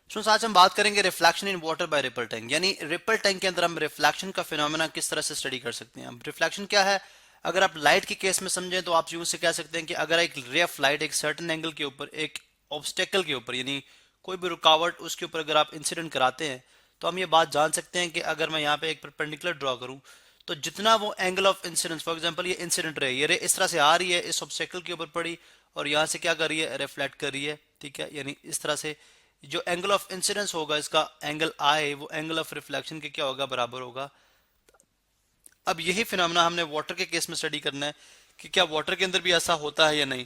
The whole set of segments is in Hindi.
स्टूडेंट्स आज हम बात करेंगे reflection in water by ripple tank, यानी रिपल टैंक के अंदर हम रिफ्लेक्शन का फिनोमेना किस तरह से स्टडी कर सकते हैं। अब रिफ्लेक्शन क्या है, अगर आप लाइट के केस में समझें तो आप यूं से कह सकते हैं कि अगर एक रे ऑफ लाइट एक सर्टेन एंगल के ऊपर, एक ऑब्स्टेकल के ऊपर, यानी कोई भी रुकावट उसके ऊपर अगर आप इंसिडेंट कराते हैं तो हम ये बात जान सकते हैं कि अगर मैं यहाँ पे एक परपेंडिकुलर ड्रॉ करूँ तो जितना वो angle of incidence, for example ये इंसिडेंट रे, ये रे इस तरह से आ रही है, इस ऑब्स्टेकल के ऊपर पड़ी और यहाँ से क्या कर रही है, रिफ्लेक्ट कर रही है, ठीक है। यानी इस तरह से जो एंगल ऑफ इंसिडेंस होगा, इसका एंगल आई, वो एंगल ऑफ रिफ्लेक्शन के क्या होगा, बराबर होगा। अब यही फिनोमेना हमने वाटर के केस में स्टडी करना है कि क्या वाटर के अंदर भी ऐसा होता है या नहीं।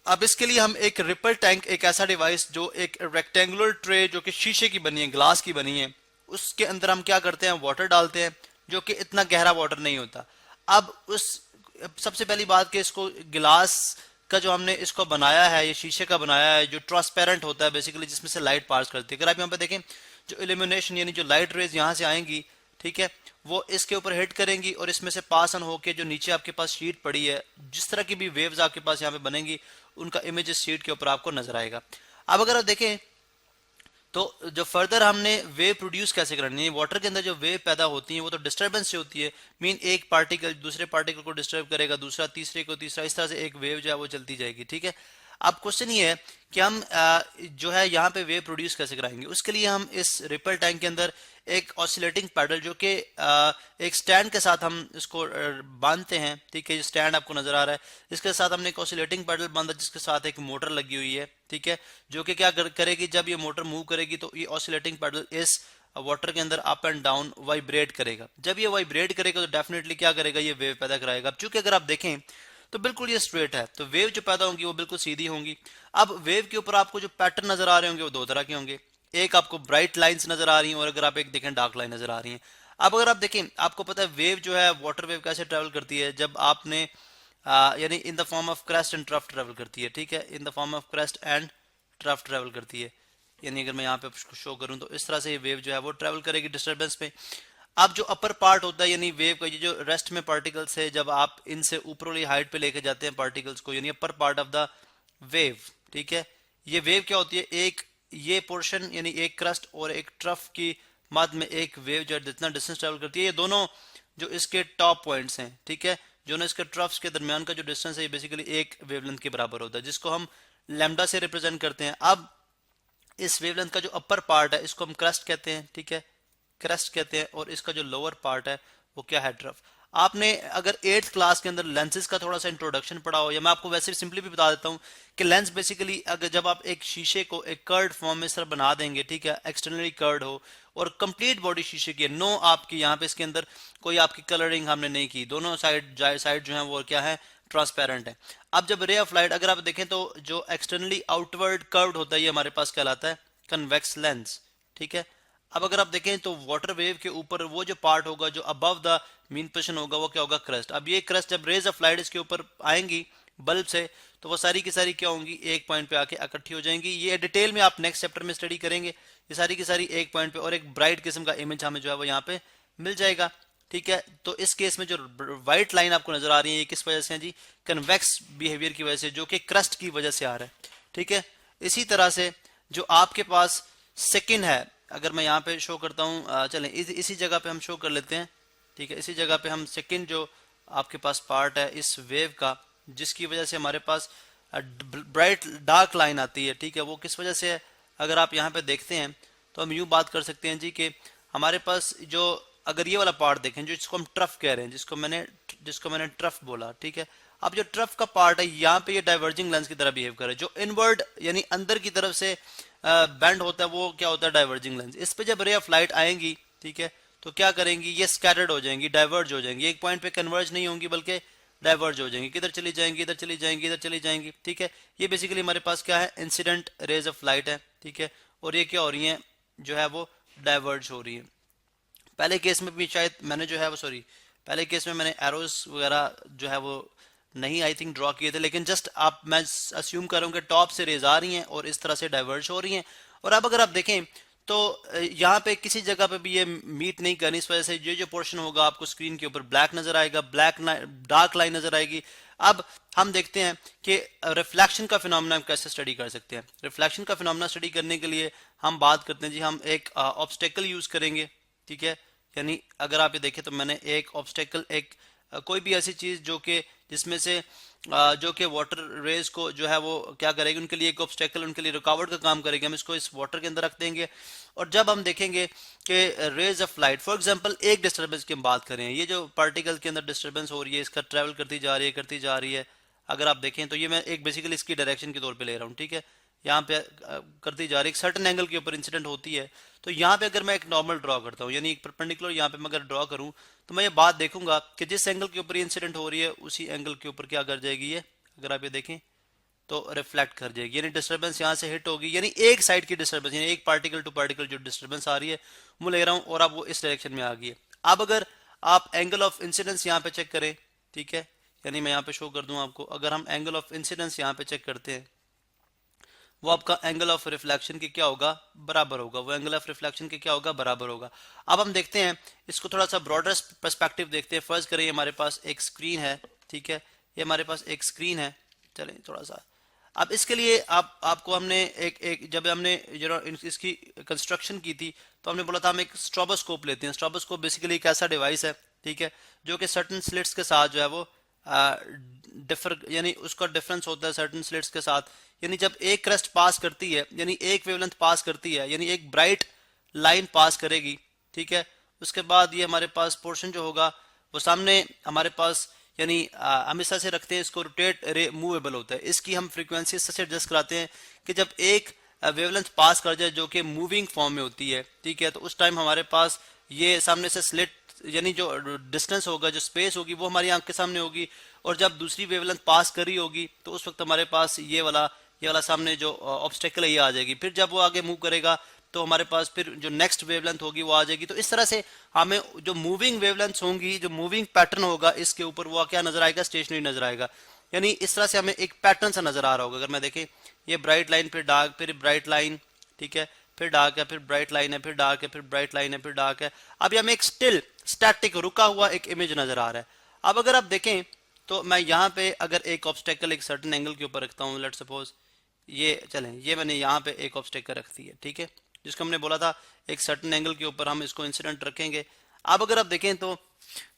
अब इसके लिए हम एक रिपल टैंक, एक ऐसा डिवाइस जो एक रेक्टेंगुलर ट्रे जो कि शीशे की बनी है, ग्लास की बनी है, उसके अंदर हम क्या करते हैं, वाटर डालते हैं, जो कि इतना गहरा वाटर नहीं होता। अब उस सबसे पहली बात कि इसको गिलास का जो हमने इसको बनाया है, ये शीशे का बनाया है जो ट्रांसपेरेंट होता है बेसिकली, जिसमें से लाइट पास करती है। अगर आप यहाँ पे देखें, जो इल्यूमिनेशन यानी जो लाइट रेज यहाँ से आएंगी, ठीक है, वो इसके ऊपर हिट करेंगी और इसमें से पास ऑन होके जो नीचे आपके पास शीट पड़ी है, जिस तरह की भी वेव्स आपके पास यहाँ पे बनेंगी, उनका इमेज शीट के ऊपर आपको नजर आएगा। अब अगर आप देखें तो जो फर्दर हमने वेव प्रोड्यूस कैसे करनी है, वाटर के अंदर जो वेव पैदा होती है वो तो डिस्टर्बेंस से होती है। मीन एक पार्टिकल दूसरे पार्टिकल को डिस्टर्ब करेगा, दूसरा तीसरे को, तीसरा, इस तरह से एक वेव जो है वो चलती जाएगी, ठीक है। अब क्वेश्चन ये है कि हम जो है यहाँ पे वेव प्रोड्यूस कैसे कराएंगे। उसके लिए हम इस रिपल टैंक के अंदर एक ऑसिलेटिंग पैडल, जो कि एक स्टैंड के साथ हम इसको बांधते हैं, ठीक है। स्टैंड आपको नजर आ रहा है, इसके साथ हमने एक ऑसिलेटिंग पैडल बांधा जिसके साथ एक मोटर लगी हुई है, ठीक है, जो कि क्या करेगी, जब ये मोटर मूव करेगी तो ये ऑसिलेटिंग पैडल इस वाटर के अंदर अप एंड डाउन वाइब्रेट करेगा। जब ये वाइब्रेट करेगा तो डेफिनेटली क्या करेगा, ये वेव पैदा कराएगा। अब चूंकि अगर आप देखें तो बिल्कुल ये स्ट्रेट है, तो वेव जो पैदा होंगी वो बिल्कुल सीधी होंगी। अब वेव के ऊपर आपको जो पैटर्न नजर आ रहे होंगे वो दो तरह के होंगे, एक आपको ब्राइट लाइंस नजर आ रही हैं और अगर आप एक देखें डार्क लाइन नजर आ रही हैं। अब अगर आप देखें, आपको पता है वेव जो है, वाटर वेव कैसे ट्रेवल करती है, जब आपने यानी in the form of crest and trough travel करती है, ठीक है, in the form of crest and trough travel करती है। यानी अगर मैं यहाँ पे शो करूँ तो इस तरह से ये वेव जो है वो ट्रेवल करेगी डिस्टर्बेंस पे। अब जो अपर पार्ट होता है यानी वेव का, ये जो रेस्ट में पार्टिकल्स है, जब आप इनसे ऊपर वाली हाइट पे लेके जाते हैं पार्टिकल्स को, यानी upper part of the wave, ठीक है, ये वेव क्या होती है, एक ये पोर्शन यानी एक क्रस्ट और एक ट्रफ की मध्य में एक वेव जो जितना डिस्टेंस ट्रेवल करती है, ये दोनों जो इसके टॉप पॉइंट्स हैं, ठीक है, जो ना इसके ट्रफ्स के दरमियान का जो डिस्टेंस है, ये बेसिकली एक वेवलेंथ के बराबर होता है, जिसको हम लैम्डा से रिप्रेजेंट करते हैं। अब इस वेवलेंथ का जो अपर पार्ट है इसको हम क्रस्ट कहते हैं, ठीक है, क्रस्ट कहते हैं, और इसका जो लोअर पार्ट है वो क्या है, ट्रफ। आपने अगर 8th क्लास के अंदर लेंसेज का थोड़ा सा इंट्रोडक्शन पढ़ा हो, या मैं आपको वैसे सिंपली भी बता देता हूं कि लेंस बेसिकली अगर जब आप एक शीशे को एक कर्ड फॉर्म में इस तरह बना देंगे, ठीक है, एक्सटर्नली कर्ड हो और कंप्लीट बॉडी शीशे की, नो आपकी यहाँ पे इसके अंदर कोई आपकी कलरिंग हमने नहीं की, दोनों साइड जो है वो क्या है, ट्रांसपेरेंट है। अब जब रे ऑफ लाइट अगर आप देखें तो जो एक्सटर्नली आउटवर्ड कर्व्ड होता है ये हमारे पास कहलाता है कन्वेक्स लेंस, ठीक है। अब अगर आप देखें तो वाटर वेव के ऊपर वो जो पार्ट होगा जो अबव द मीन पोजीशन होगा वो क्या होगा, क्रस्ट। अब ये क्रस्ट जब रेज ऑफ लाइट इसके ऊपर आएंगी बल्ब से तो वो सारी की सारी क्या होंगी, एक पॉइंट पे आके इकट्ठी हो जाएंगी। ये डिटेल में आप नेक्स्ट चैप्टर में स्टडी करेंगे, ये सारी की सारी एक पॉइंट पे, और एक ब्राइट किस्म का इमेज हमें जो है वो यहाँ पे मिल जाएगा, ठीक है। तो इस केस में जो व्हाइट लाइन आपको नजर आ रही है ये किस वजह से है जी, कन्वेक्स बिहेवियर की वजह से, जो कि क्रस्ट की वजह से आ रहा है, ठीक है। इसी तरह से जो आपके पास सेकंड है, अगर मैं यहाँ पे शो करता हूँ, चलें इसी जगह पे हम शो कर लेते हैं, ठीक है, इसी जगह पे हम सेकंड जो आपके पास पार्ट है इस वेव का, जिसकी वजह से हमारे पास ब्राइट डार्क लाइन आती है, ठीक है, वो किस वजह से है। अगर आप यहाँ पे देखते हैं तो हम यूं बात कर सकते हैं जी कि हमारे पास जो, अगर ये वाला पार्ट देखें जो जिसको हम ट्रफ कह रहे हैं, जिसको मैंने ट्रफ बोला, ठीक है। अब जो ट्रफ का पार्ट है यहाँ पे ये डाइवर्जिंग लेंस की तरह बिहेव करे, जो इनवर्ड यानी अंदर की तरफ से बेंड होता है वो क्या होता है, डाइवर्जिंग लेंस। इस पे जब रे ऑफ लाइट आएंगी, ठीक है, तो क्या करेंगी, ये स्कैटर्ड हो जाएंगी, डाइवर्ज हो जाएंगी, एक पॉइंट पे कन्वर्ज नहीं होंगी बल्कि डाइवर्ज हो जाएंगी, किधर चली जाएंगी, इधर चली जाएंगी, इधर चली जाएंगी, ठीक है। ये बेसिकली हमारे पास क्या है, इंसिडेंट रेज ऑफ लाइट है, ठीक है, और ये क्या हो रही है, जो है वो डाइवर्ज हो रही है। पहले केस में भी शायद मैंने जो है वो, सॉरी, पहले केस में मैंने एरोस वगैरह जो है वो नहीं आई थिंक ड्रॉ किए थे, लेकिन जस्ट आप, मैं अस्यूम कर रहा हूँ कि टॉप से रेज आ रही हैं और इस तरह से डाइवर्ज हो रही हैं। और अब अगर आप देखें तो यहाँ पे किसी जगह पे भी ये मीट नहीं करनी, इस वजह से जो पोर्शन होगा आपको स्क्रीन के ऊपर ब्लैक नजर आएगा, ब्लैक डार्क लाइन नजर आएगी। अब हम देखते हैं कि रिफ्लेक्शन का फिनोमेना हम कैसे स्टडी कर सकते हैं। रिफ्लेक्शन का फिनोमेना स्टडी करने के लिए हम बात करते हैं जी, हम एक ऑब्स्टेकल यूज करेंगे, ठीक है। यानी अगर आप ये देखें तो मैंने एक ऑब्स्टेकल, एक कोई भी ऐसी चीज जो कि जिसमें से जो कि वाटर रेज को जो है वो क्या करेगी, उनके लिए एक ऑब्स्टेकल, उनके लिए रुकावट का काम करेगी, हम इसको इस वाटर के अंदर रख देंगे। और जब हम देखेंगे कि rays of light, for example एक डिस्टर्बेंस की हम बात करें, ये जो पार्टिकल के अंदर डिस्टर्बेंस हो रही है, इसका ट्रेवल करती जा रही है करती जा रही है, अगर आप देखें तो ये मैं एक बेसिकली इसकी डायरेक्शन के तौर पे ले रहा हूँ, ठीक है। यहाँ पे करती जा रही है, सर्टन एंगल के ऊपर इंसिडेंट होती है। तो यहाँ पे अगर मैं एक नॉर्मल ड्रॉ करता हूँ, यानी एक परपेंडिकुलर यहाँ पे मैं अगर ड्रॉ करूँ, तो मैं ये बात देखूंगा कि जिस एंगल के ऊपर इंसिडेंट हो रही है उसी एंगल के ऊपर क्या कर जाएगी ये, अगर आप ये देखें तो रिफ्लेक्ट कर जाएगी, यानी डिस्टर्बेंस यहाँ से हिट होगी, यानी एक साइड की डिस्टर्बेंस, यानी एक पार्टिकल टू पार्टिकल जो डिस्टर्बेंस आ रही है वो ले रहा हूँ, और अब वो इस डायरेक्शन में आ गई है। अब अगर आप एंगल ऑफ इंसिडेंस यहाँ पे चेक करें, ठीक है, यानी मैं यहाँ पे शो कर दूं आपको, अगर हम एंगल ऑफ इंसिडेंस यहाँ पे चेक करते हैं, वो आपका एंगल ऑफ रिफ्लेक्शन के क्या होगा, बराबर होगा, वो एंगल ऑफ रिफ्लेक्शन के क्या होगा, बराबर होगा। अब हम देखते हैं इसको थोड़ा सा ब्रॉडर पर्सपेक्टिव देखते हैं। फर्ज करें हमारे पास एक स्क्रीन है, ठीक है, ये हमारे पास एक स्क्रीन है, चलें थोड़ा सा। अब इसके लिए आपको हमने एक जब हमने इसकी कंस्ट्रक्शन की थी तो हमने बोला था हम एक स्ट्रोबोस्कोप लेते हैं। स्ट्रोबोस्कोप बेसिकली एक ऐसा डिवाइस है, ठीक है, जो कि सर्टन स्लिट्स के साथ जो है वो डिफर, यानी उसका डिफरेंस होता है सर्टन स्लिट्स के साथ। यानी जब एक क्रस्ट पास करती है, यानी एक वेवलेंथ पास करती है, यानी एक ब्राइट लाइन पास करेगी, ठीक है, उसके बाद ये हमारे पास पोर्शन जो होगा वो सामने हमारे पास, यानी हम इस तरह से रखते हैं इसको, रोटेट रे मूवेबल होता है, इसकी हम फ्रीक्वेंसी से एडजस्ट कराते हैं कि जब एक वेवलेंथ पास कर जाए जो कि मूविंग फॉर्म में होती है, ठीक है, तो उस टाइम हमारे पास ये सामने से स्लिट, यानी जो डिस्टेंस होगा, जो स्पेस होगी वो हमारी आंख के सामने होगी, और जब दूसरी वेवलेंथ पास करी होगी तो उस वक्त हमारे पास ये वाला सामने जो ऑब्स्टेकल है ये आ जाएगी। फिर जब वो आगे मूव करेगा तो हमारे पास फिर जो नेक्स्ट वेवलेंथ होगी वो आ जाएगी। तो इस तरह से हमें जो मूविंग वेवलेंथ्स होंगी, जो मूविंग पैटर्न होगा इसके ऊपर, वो क्या नजर आएगा, स्टेशनरी नजर आएगा। यानी इस तरह से हमें एक पैटर्न सा नजर आ रहा होगा। अगर मैं देखें ये ब्राइट लाइन, फिर डार्क, फिर ब्राइट लाइन, ठीक है, फिर डार्क है, फिर ब्राइट लाइन है, फिर डार्क है, फिर ब्राइट लाइन है, फिर डार्क है। अब हमें एक स्टिल स्टैटिक रुका हुआ एक इमेज नजर आ रहा है। अब अगर आप देखें तो मैं यहाँ पे अगर एक ऑब्स्टेकल एक सर्टेन एंगल के ऊपर रखता हूँ, लेट सपोज ये चलें, ये मैंने यहाँ पे एक ऑब्स्टेकल रख दी है, ठीक है, जिसको हमने बोला था एक सर्टेन एंगल के ऊपर हम इसको इंसिडेंट रखेंगे। अब अगर आप देखें तो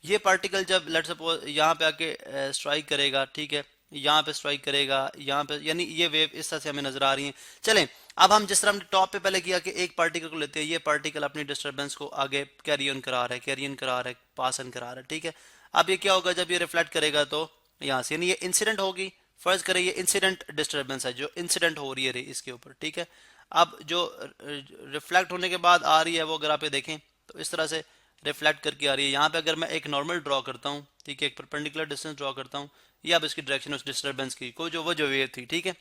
ये पार्टिकल जब लेट सपोज यहाँ पे आके स्ट्राइक करेगा, ठीक है, यहाँ पे स्ट्राइक करेगा, यहाँ पे, यानी ये वेव इस तरह से हमें नजर आ रही है। चलें अब हम जिस तरह हमने टॉप पे पहले किया कि एक पार्टिकल को लेते हैं, ये पार्टिकल अपनी डिस्टर्बेंस को आगे कैरी ऑन करा रहा है, कैरी ऑन करा रहा है, पास ऑन करा रहा है, ठीक है। अब ये क्या होगा, जब ये रिफ्लेक्ट करेगा तो यहाँ से, यानी ये इंसिडेंट होगी। फर्ज करें ये इंसिडेंट डिस्टर्बेंस है जो इंसिडेंट हो रही है इसके ऊपर, ठीक है। अब जो रिफ्लेक्ट होने के बाद आ रही है वो अगर आप ये देखें तो इस तरह से रिफ्लेक्ट करके आ रही है। यहाँ पे अगर मैं एक नॉर्मल ड्रॉ करता हूँ, ठीक है, एक परपेंडिकुलर डिस्टेंस ड्रॉ करता हूँ, ये अब इसकी डायरेक्शन उस डिस्टर्बेंस की को जो वेव थी, ठीक है,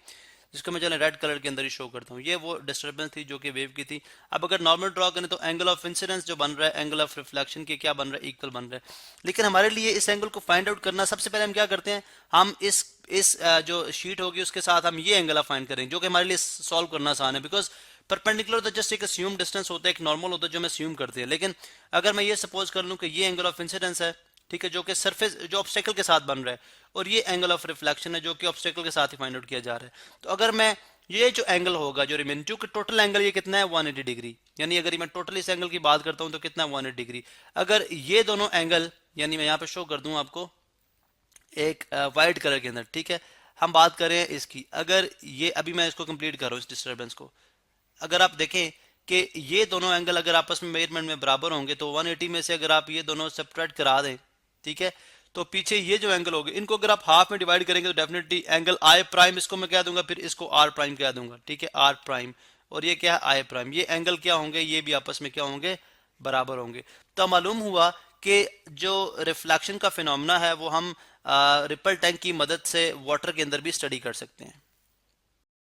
जिसको मैं चले रेड कलर के अंदर ही शो करता हूँ, ये वो डिस्टर्बेंस थी जो कि वेव की थी। अब अगर नॉर्मल ड्रॉ करें तो एंगल ऑफ इंसिडेंस जो बन रहा है एंगल ऑफ रिफ्लेक्शन के क्या बन रहा है, इक्वल बन रहा है। लेकिन हमारे लिए इस एंगल को फाइंड आउट करना, सबसे पहले हम क्या करते हैं, हम इस जो शीट होगी उसके साथ हम ये एंगल फाइंड करेंगे, जो कि हमारे लिए सॉल्व करना आसान है, बिकॉज परपेंडिकुलर तो जस्ट एक अस्यूम डिस्टेंस होता है, एक नॉर्मल होता है जो हम अस्यूम करते हैं। लेकिन अगर मैं ये सपोज कर लूं कि ये एंगल ऑफ इंसिडेंस है, ठीक है, जो कि सरफेस जो ऑब्स्टेकल के साथ बन रहा है, और ये एंगल ऑफ रिफ्लेक्शन है जो कि ऑब्स्टेकल के साथ ही फाइंड आउट किया जा रहा है। तो अगर मैं ये जो एंगल होगा जो रिमेन, क्योंकि टोटल एंगल ये कितना है 180 डिग्री, यानी अगर मैं टोटल इस एंगल की बात करता हूं तो कितना 180 डिग्री। अगर ये दोनों एंगल, यानी मैं यहाँ पे शो कर दूं आपको एक वाइट कलर के अंदर, ठीक है, हम बात करें इसकी, अगर ये अभी मैं इसको कंप्लीट कर रहा हूँ इस डिस्टर्बेंस को, अगर आप देखें कि ये दोनों एंगल अगर आपस में मेजरमेंट में बराबर होंगे तो 180 में से अगर आप ये दोनों सब्ट्रैक्ट करा दें, ठीक है, तो पीछे ये जो एंगल होंगे इनको अगर आप हाफ में डिवाइड करेंगे तो डेफिनेटली एंगल आई प्राइम इसको मैं कह दूंगा, फिर इसको आर प्राइम कह दूंगा, ठीक है, आर प्राइम, और ये क्या है आई प्राइम। ये एंगल क्या होंगे, ये भी आपस में क्या होंगे, बराबर होंगे। तो मालूम हुआ कि जो रिफ्लेक्शन का फिनोमेना है वो हम रिपल टैंक की मदद से वाटर के अंदर भी स्टडी कर सकते हैं।